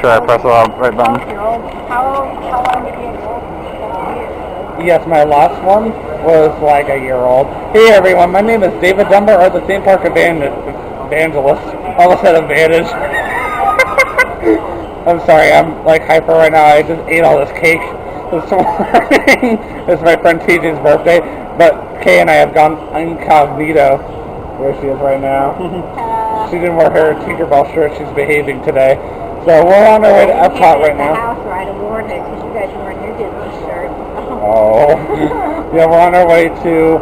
Should I press the right button? How long did you go? Yes, my last one was like a year old. Hey everyone, my name is David Dumber, or the theme park evangelist. Almost said advantage. I'm sorry, I'm like hyper right now. I just ate all this cake this morning. It's my friend TJ's birthday, but Kay and I have gone incognito where she is right now. She didn't wear her Tinkerbell shirt. She's behaving today. So we're on our way to EPCOT right now. House right and worn it because you guys were in your Disney shirt. Oh. Yeah, we're on our way to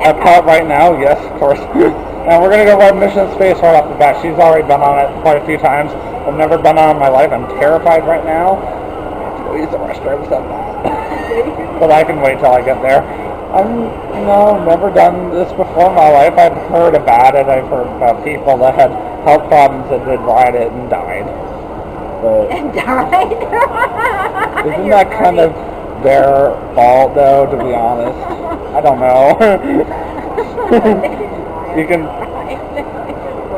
EPCOT right now. Yes, of course. And we're going to go ride Mission Space right off the bat. She's already been on it quite a few times. I've never been on it in my life. I'm terrified right now. Use the restroom so bad. But I can wait till I get there. I've never done this before in my life. I've heard about it. I've heard about people that had health problems that did ride it and died. But And died? isn't that kind of their fault, though, to be honest? I don't know.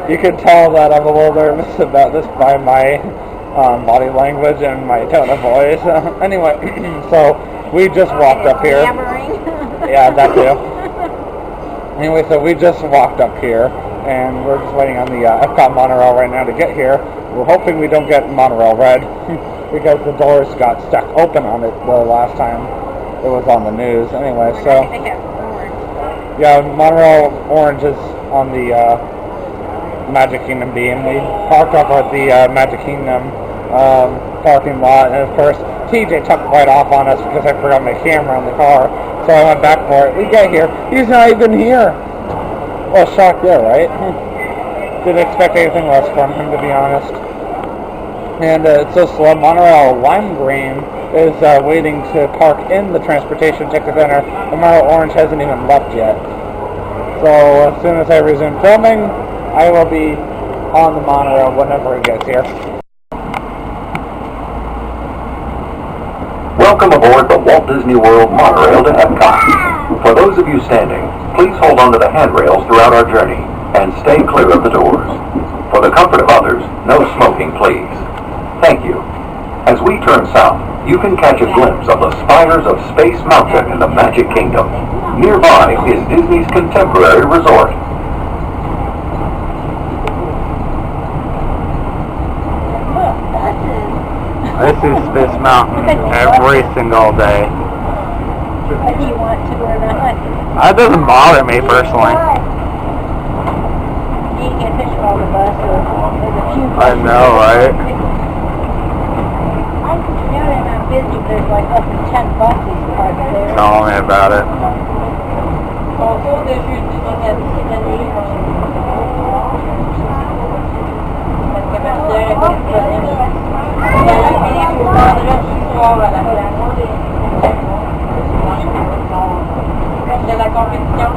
You can tell that I'm a little nervous about this by my body language and my tone of voice. Anyway, so we just walked up here. Yeah, that too. Anyway, so we just walked up here, and we're just waiting on the EPCOT monorail right now to get here. We're hoping we don't get monorail red, because the doors got stuck open on it the last time it was on the news. Anyway, so yeah, monorail orange is on the Magic Kingdom beam. We parked up at the Magic Kingdom parking lot, and of course TJ took right off on us because I forgot my camera in the car, so I went back for it. We get here, he's not even here. Well, shocked there, right? Didn't expect anything less from him, to be honest. And it's so slow. Monorail Lime Green is waiting to park in the transportation ticket center. The Monorail Orange hasn't even left yet. So as soon as I resume filming, I will be on the monorail whenever it gets here. Welcome aboard the Walt Disney World monorail to EPCOT. For those of you standing, please hold onto the handrails throughout our journey and stay clear of the doors. For the comfort of others, no smoking, please. Thank you. As we turn south, you can catch a glimpse of the spires of Space Mountain in the Magic Kingdom. Nearby is Disney's contemporary resort. I see Space Mountain every single day. Whether you want to or not. That doesn't bother me personally. You can get a picture on the bus or there's a few I buses. know, right? You know they're not busy, but there's like up to 10 buses parked there. Tell me about it. Also, there's your de la competición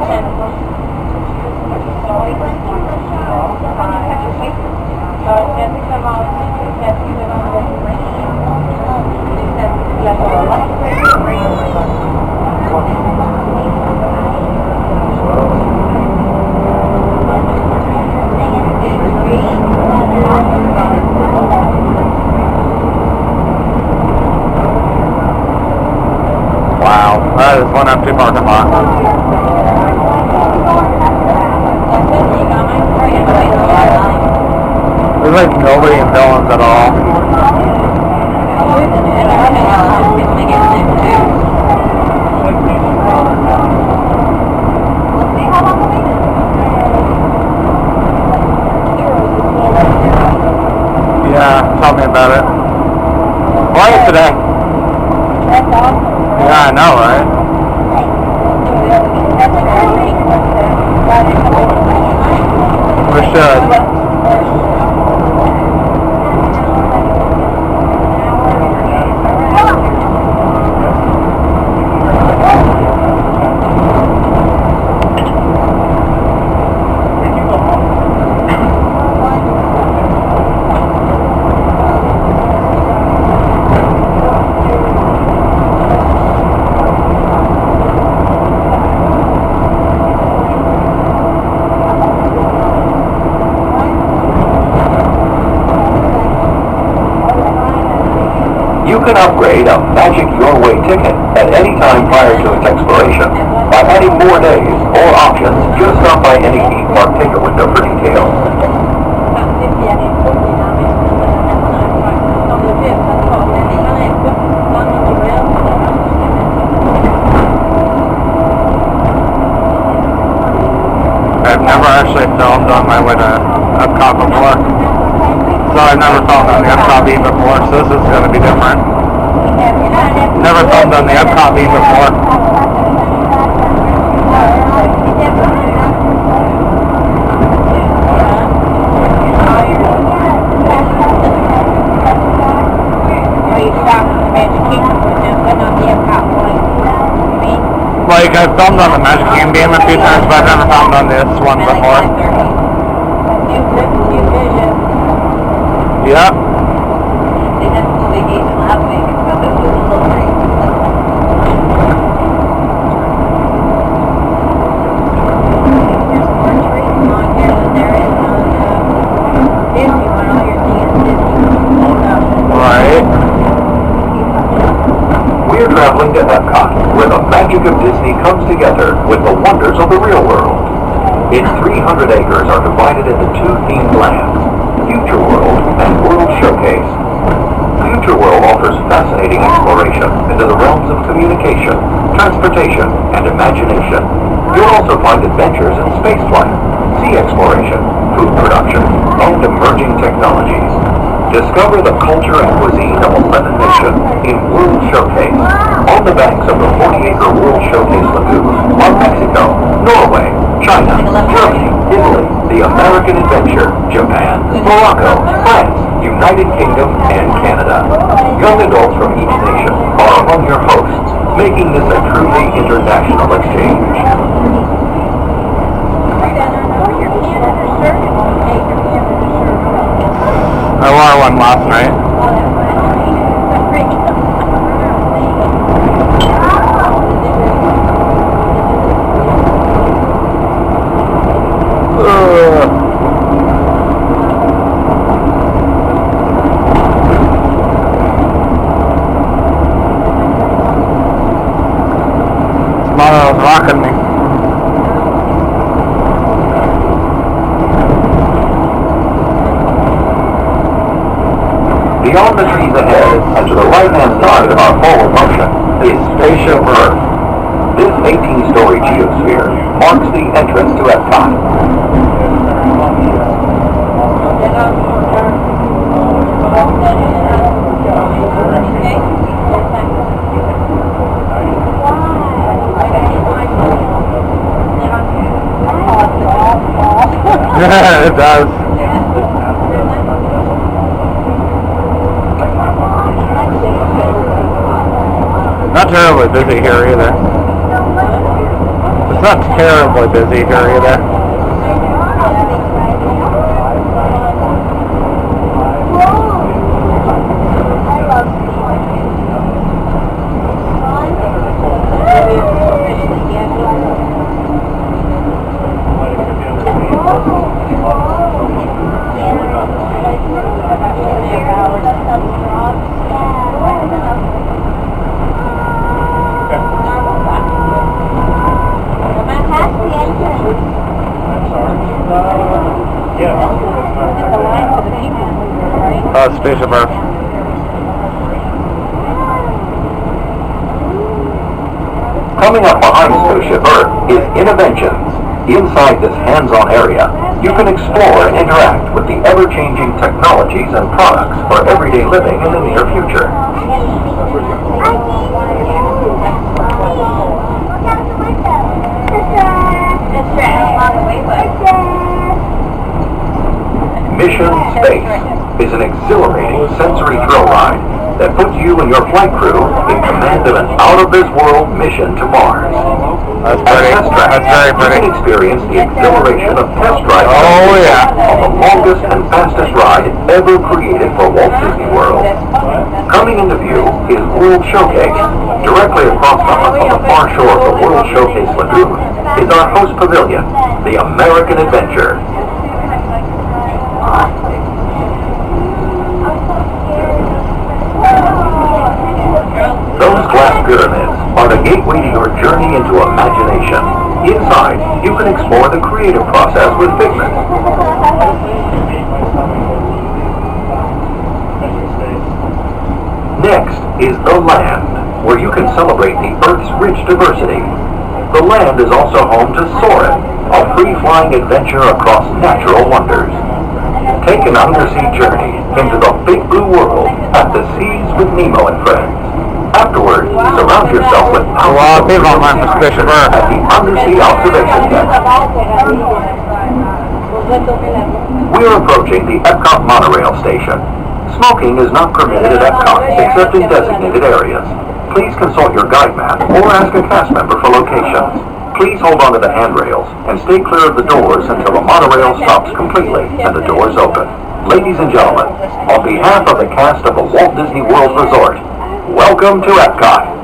Wow, that is one empty parking lot. There's like nobody in Villains at all. Yeah, tell me about it. Quiet today. Yeah, I know, right? We should. can upgrade a Magic Your Way ticket at any time prior to its expiration by adding more days or options. Just stop by any theme park ticket window for details. I've never actually filmed on my way to EPCOT before. So I've never filmed on the EPCOT beam before, so this is going to be different. Never filmed on the EPCOT beam before. Like, I've filmed on the Magic Kingdom beam a few times, but I've never filmed on this one before. Yep. Right. We're traveling to EPCOT, where the magic of Disney comes together with the wonders of the real world. Its 300 acres are divided into two themed lands, Future World and World Showcase. Future World offers fascinating exploration into the realms of communication, transportation, and imagination. You'll also find adventures in spaceflight, sea exploration, food production, and emerging technologies. Discover the culture and cuisine of a lemon nation in World Showcase, on the banks of the 40-acre World Showcase Lagoon are Mexico, Norway, China, Germany, Italy, the American Adventure, Japan, Morocco, France, United Kingdom, and Canada. Young adults from each nation are among your hosts, making this a truly international exchange. I wore one last night. Tomorrow was rocking me. Beyond the trees ahead, and to the right-hand side of our forward motion, is Spaceship Earth. This 18-story geosphere marks the entrance to EPCOT. It does. Not terribly busy here either. It's not terribly busy here either. Spaceship Earth. Coming up behind Spaceship Earth is Innoventions. Inside this hands-on area, you can explore and interact with the ever-changing technologies and products for everyday living in the near future. Mission Space is an exhilarating sensory thrill ride that puts you and your flight crew in command of an out-of-this-world mission to Mars. That's pretty. That's very pretty. You can experience the exhilaration of test drive Oh yeah. on the longest and fastest ride ever created for Walt Disney World. Coming into view is World Showcase. Directly across from us on the far shore of the World Showcase Lagoon is our host pavilion, the American Adventure. a gateway to your journey into imagination. Inside, you can explore the creative process with Figment. Next is the land, where you can celebrate the Earth's rich diversity. The land is also home to Soarin', a free-flying adventure across natural wonders. Take an undersea journey into the big blue world at the seas with Nemo and friends. Afterward, surround yourself with A lot of people on this fish of Earth. at the undersea observation deck. We're approaching the EPCOT monorail station. Smoking is not permitted at EPCOT except in designated areas. Please consult your guide map or ask a cast member for locations. Please hold on to the handrails and stay clear of the doors until the monorail stops completely and the doors open. Ladies and gentlemen, on behalf of the cast of the Walt Disney World Resort, welcome to EPCOT.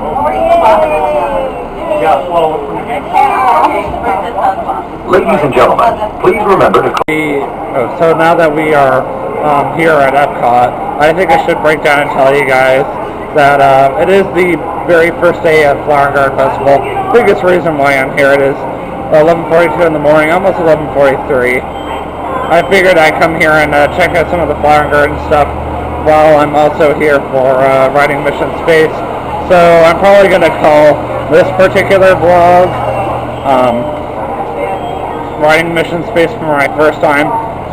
Ladies and gentlemen, please remember to... So now that we are here at EPCOT, I think I should break down and tell you guys that it is the very first day at Flower and Garden Festival. Biggest reason why I'm here, it is 11:42 in the morning, almost 11:43. I figured I'd come here and check out some of the Flower and Garden stuff while I'm also here for riding Mission Space. So I'm probably going to call this particular vlog riding Mission Space for my first time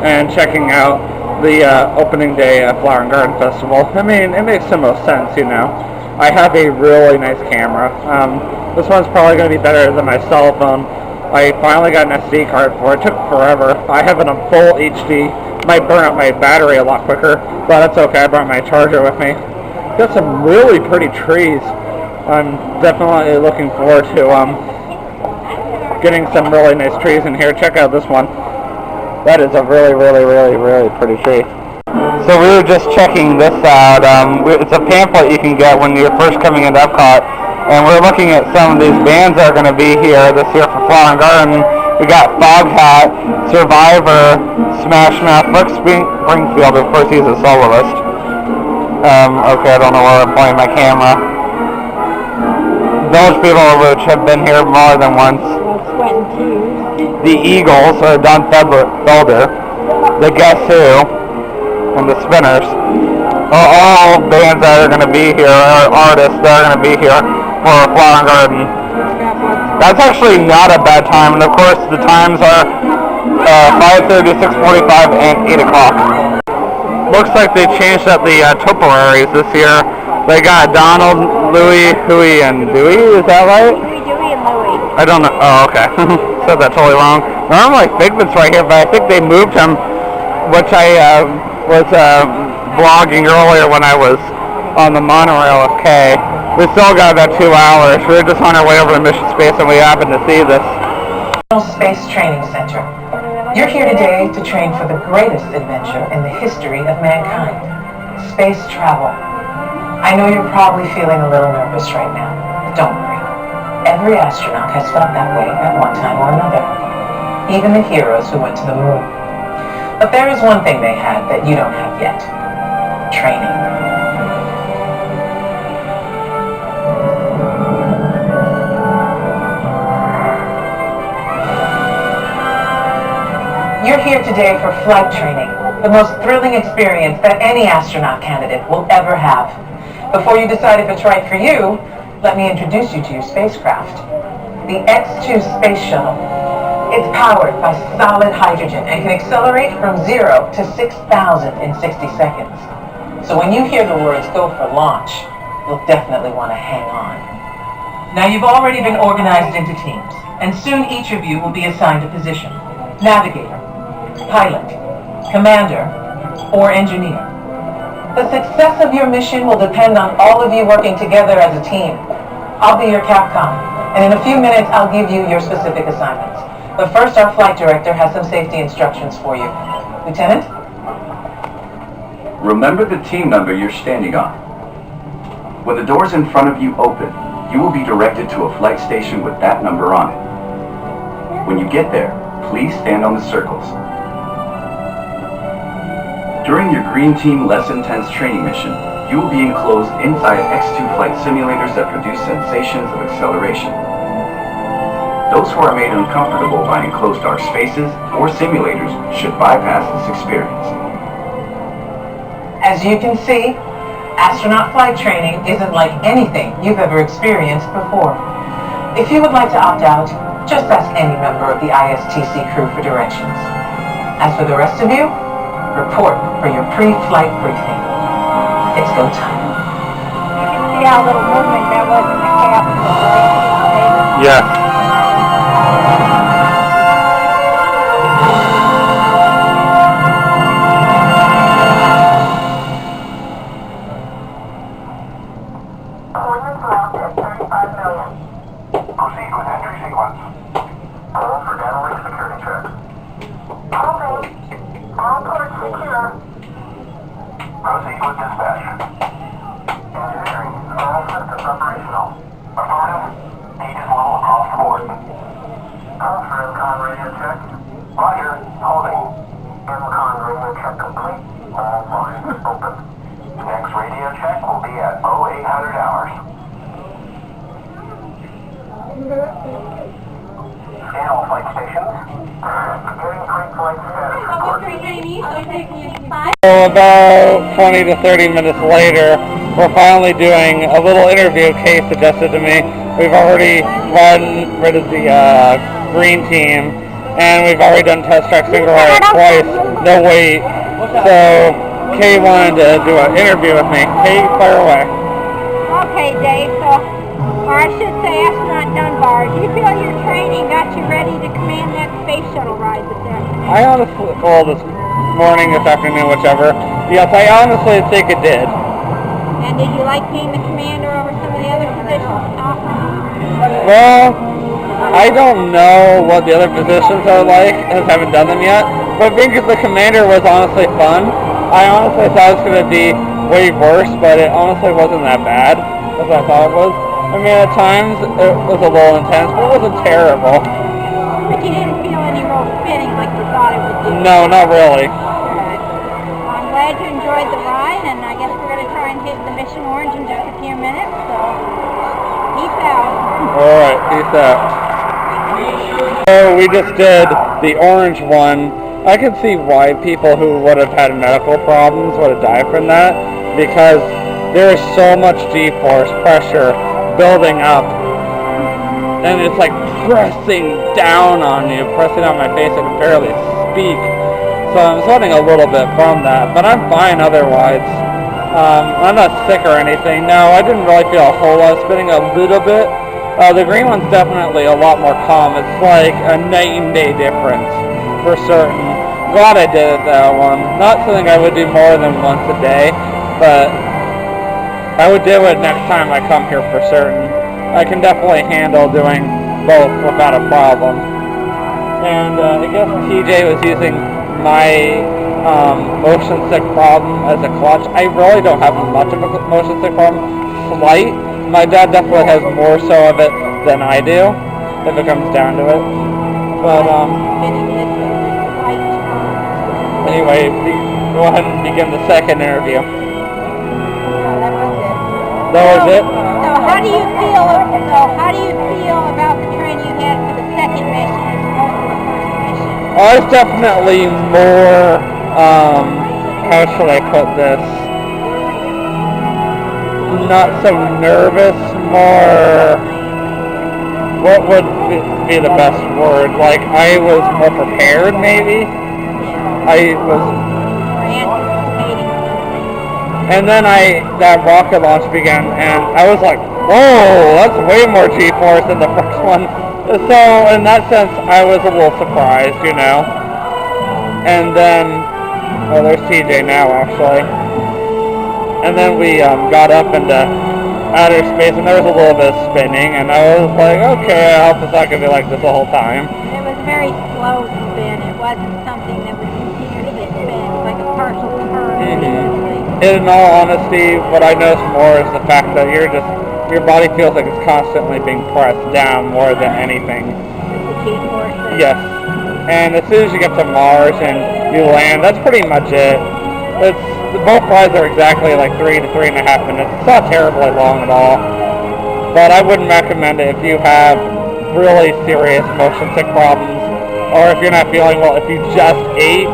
and checking out the opening day at Flower and Garden Festival. I mean, it makes the most sense, you know. I have a really nice camera. This one's probably going to be better than my cell phone. I finally got an SD card for it. It took forever. I have it on full HD. Might burn up my battery a lot quicker, but that's okay. I brought my charger with me. Got some really pretty trees. I'm definitely looking forward to getting some really nice trees in here. Check out this one. That is a really pretty tree. So we were just checking this out. It's a pamphlet you can get when you're first coming into EPCOT, and we're looking at some of these bands that are going to be here this year for Flower and Garden. We got Foghat, Survivor, Smash Mouth, Rick Springfield, of course he's a soloist. Okay, I don't know where I'm pointing my camera. Those people which have been here more than once. The Eagles, or Don Felder, the Guess Who, and the Spinners. All bands that are going to be here, or artists that are going to be here for Flower and Garden. That's actually not a bad time, and of course the times are 5:30, 6:45, and 8 o'clock. Looks like they changed up the topiaries this year. They got Donald, Louie, Huey, and Dewey, is that right? Dewey, and Louie. I don't know. Oh, okay. Said that totally wrong. Normally Figment's right here, but I think they moved him, which I was vlogging earlier when I was on the monorail of K. We still got about 2 hours. We were just on our way over to Mission Space and we happened to see this. Space Training Center. You're here today to train for the greatest adventure in the history of mankind, space travel. I know you're probably feeling a little nervous right now, but don't worry. Every astronaut has felt that way at one time or another, even the heroes who went to the moon. But there is one thing they had that you don't have yet: training. You're here today for flight training, the most thrilling experience that any astronaut candidate will ever have. Before you decide if it's right for you, let me introduce you to your spacecraft. The X-2 Space Shuttle. It's powered by solid hydrogen and can accelerate from 0 to 6,000 in 60 seconds. So when you hear the words "go for launch," you'll definitely want to hang on. Now you've already been organized into teams, and soon each of you will be assigned a position: navigator, pilot, commander, or engineer. The success of your mission will depend on all of you working together as a team. I'll be your Capcom, and in a few minutes I'll give you your specific assignments. But first, our flight director has some safety instructions for you. Lieutenant? Remember the team number you're standing on. When the doors in front of you open, you will be directed to a flight station with that number on it. When you get there, please stand on the circles. During your Green Team less intense training mission, you will be enclosed inside X2 flight simulators that produce sensations of acceleration. Those who are made uncomfortable by enclosed dark spaces or simulators should bypass this experience. As you can see, astronaut flight training isn't like anything you've ever experienced before. If you would like to opt out, just ask any member of the ISTC crew for directions. As for the rest of you, report for your pre-flight briefing. It's go time. You can see how little movement that was in the capsule, right? Yes. Appointment locked at 35 million. Proceed with entry sequence. Hold for downlink security check. Holding. All ports secure. Proceed with dispatch. Engineering. All systems operational. Affirmative. Aegis level across the board. Hold for IMCON radio check. Roger. Holding. IMCON radio check complete. All lines open. Next radio check will be at 0800 hours. Scan all flight stations. Getting pre-flight status report. So about 20 to 30 minutes later, we're finally doing a little interview case suggested to me. We've already run rid of the green team, and we've already done test track single rider twice, no wait. So Kay wanted to do an interview with me. Kay, fire away. Okay, Dave, or I should say Astronaut Dunbar, do you feel your training got you ready to command that space shuttle ride this afternoon? I honestly, well, this morning, this afternoon, whichever. Yes, I honestly think it did. And did you like being the commander over some of the other positions? Well, I don't know what the other positions are like, as I haven't done them yet. But being the commander was honestly fun. I honestly thought it was going to be way worse, but it honestly wasn't that bad as I thought it was. I mean, at times it was a little intense, but it wasn't terrible. But you didn't feel any real spinning like you thought it would do? No, not really. Good. Well, I'm glad you enjoyed the ride, and I guess we're going to try and hit the mission orange in just a few minutes, so peace out. Alright, peace out. So we just did the orange one. I can see why people who would have had medical problems would have died from that, because there is so much G-force pressure building up, and it's like pressing down on you, pressing on my face. I can barely speak, so I'm sweating a little bit from that, but I'm fine otherwise. I'm not sick or anything. No, I didn't really feel a whole lot of spinning, a little bit. The green one's definitely a lot more calm. It's like a night and day difference for certain. Glad I did it that one. Not something I would do more than once a day, but I would do it next time I come here for certain. I can definitely handle doing both without a problem. And I guess TJ was using my motion sick problem as a clutch. I really don't have much of a motion sick problem. Slight. My dad definitely has more so of it than I do, if it comes down to it. But anyway, go ahead and begin the second interview. That was it? So how do you feel about the training you had for the second mission as opposed to the first mission? I was definitely more, how should I put this? Not so nervous, more, what would be the best word? Like, I was more prepared, maybe? I was... And then that rocket launch began, and I was like, whoa, that's way more G-force than the first one. So, in that sense, I was a little surprised, you know. And then, oh, there's TJ now, actually. And then we got up into outer space, and there was a little bit of spinning, and I was like, okay, I hope it's not going to be like this the whole time. It was a very slow spin. It wasn't something that would continuously spin. It was like a partial turn. In all honesty, what I noticed more is the fact that your body feels like it's constantly being pressed down more than anything. Yes. And as soon as you get to Mars and you land, that's pretty much it. both rides are exactly like 3 to 3.5 minutes. It's not terribly long at all, but I wouldn't recommend it if you have really serious motion sick problems, or if you're not feeling well, if you just ate,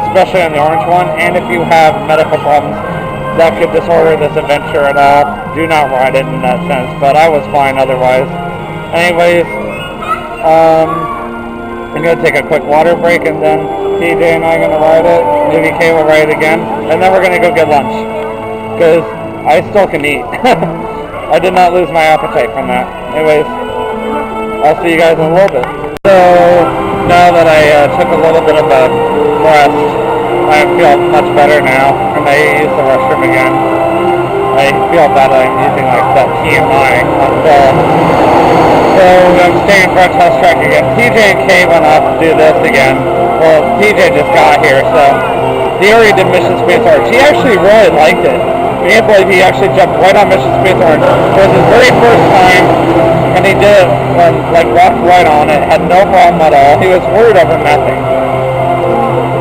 especially on the orange one, and if you have medical problems that could disorder this adventure at all. Do not ride it in that sense, but I was fine otherwise. Anyways, I'm going to take a quick water break, and then TJ and I are going to ride it. Maybe Kay will ride it again, and then we're going to go get lunch, because I still can eat. I did not lose my appetite from that. Anyways, I'll see you guys in a little bit. So, now that I took a little bit of a rest, I feel much better now, and I use the restroom again. I feel that I'm using like that TMI on film. So I'm staying for a test track again. TJ and Kay went off to do this again. Well, TJ just got here, so he already did Mission Space Orange. He actually really liked it. I can't believe he actually jumped right on Mission Space Orange. It was his very first time, and he did it, like walked right on it, had no problem at all. He was worried over nothing.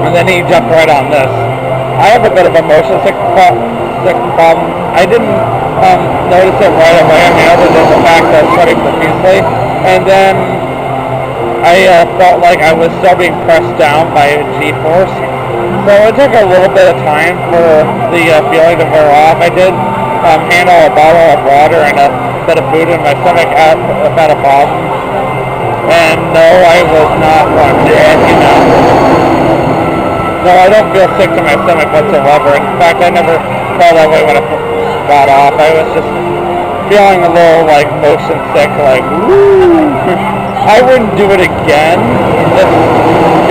And then he jumped right on this. I have a bit of a motion sick problem. I didn't notice it right away. I mean, other than the fact that I was sweating profusely. And then I felt like I was still being pressed down by a G-force. So it took a little bit of time for the feeling to wear off. I did handle a bottle of water and a bit of food in my stomach if I had a problem. And no, I was not one dead, you know. No, I don't feel sick to my stomach whatsoever. In fact, I never felt that way when I got off. I was just feeling a little, like, motion sick, like, woo! I wouldn't do it again, just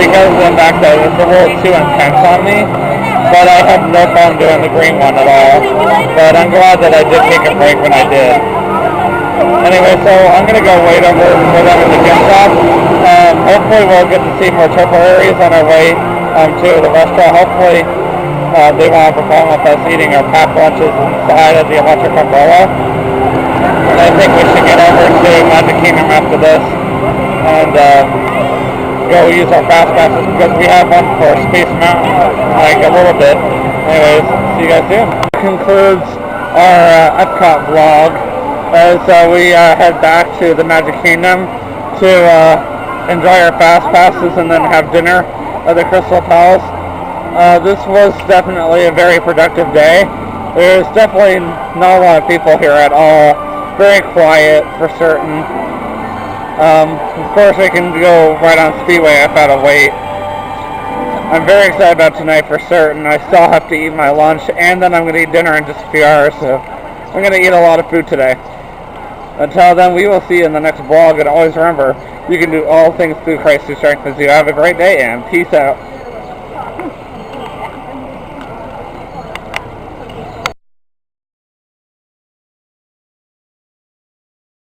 because of the fact that it's a little too intense on me. But I have no problem doing the green one at all. But I'm glad that I did take a break when I did. Anyway, so I'm going to go wait over for them in the gift shop. Hopefully we'll get to see more temporaries on our way to the restaurant. Hopefully they won't have a problem with us eating our packed lunches inside of the electric umbrella. And I think we should get over to Magic Kingdom after this and go use our fast passes, because we have one for Space Mountain, like a little bit. Anyways, see you guys soon. That concludes our EPCOT vlog as we head back to the Magic Kingdom to enjoy our fast passes and then have dinner at the Crystal Palace. This was definitely a very productive day. There's definitely not a lot of people here at all. Very quiet for certain. Of course I can go right on Speedway if I had to wait. I'm very excited about tonight for certain. I still have to eat my lunch, and then I'm going to eat dinner in just a few hours, so I'm going to eat a lot of food today. Until then, we will see you in the next vlog, and always remember, you can do all things through Christ who strengthens you. Have a great day, and peace out.